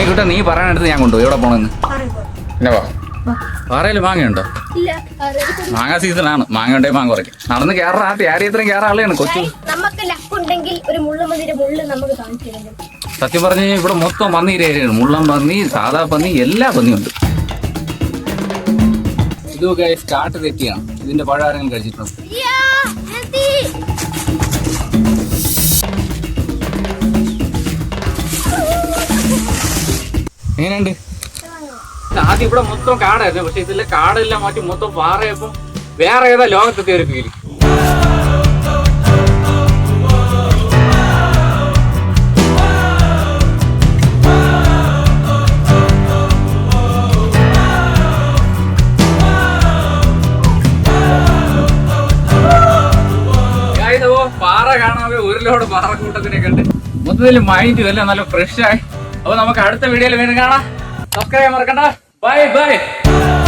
ഉണ്ണിക്കുട്ട നീ പറയാനടുത്ത് ഞാൻ കൊണ്ടുപോയി എവിടെ പോണെന്ന് പിന്നെ വാ. പാറയിൽ മാങ്ങയുണ്ടോ? മാങ്ങ സീസണാണ്. മാങ്ങ ഉണ്ടെങ്കിൽ മാങ്ങ കുറയ്ക്കും. നടന്ന് കയറാ ആരും ഇത്രയും കയറാ ആളെയാണ് കൊച്ചു. സത്യം പറഞ്ഞ് ഇവിടെ മൊത്തം പന്നിയിലാണ്. മുള്ളം പന്നി, സാധാ പന്നി, എല്ലാ പന്നിയുണ്ട്. ഇതൊക്കെ സ്റ്റാർട്ട് തെറ്റിയാണ്. ഇതിന്റെ പഴം ആരെങ്കിലും കഴിച്ചിട്ടുണ്ട്? എങ്ങനെയുണ്ട്? ആദ്യം ഇവിടെ മൊത്തം കാടായിരുന്നു. പക്ഷെ ഇതിലെ കാടെല്ലാം മാറ്റി മൊത്തം പാറയപ്പം വേറെ ഏതാ ലോകത്തെത്തിയ ഒരു ഫീല്. പാറ കാണാതെ ഒരു ലോഡ് പാറക്കൂട്ടത്തിനെ കണ്ട് മൊത്തത്തിൽ മൈൻഡ് എല്ലാം നല്ല ഫ്രഷ് ആയി. അപ്പൊ നമുക്ക് അടുത്ത വീഡിയോയിൽ വീണ്ടും കാണാം. സബ്സ്ക്രൈബ് മറക്കണ്ട. Bye bye.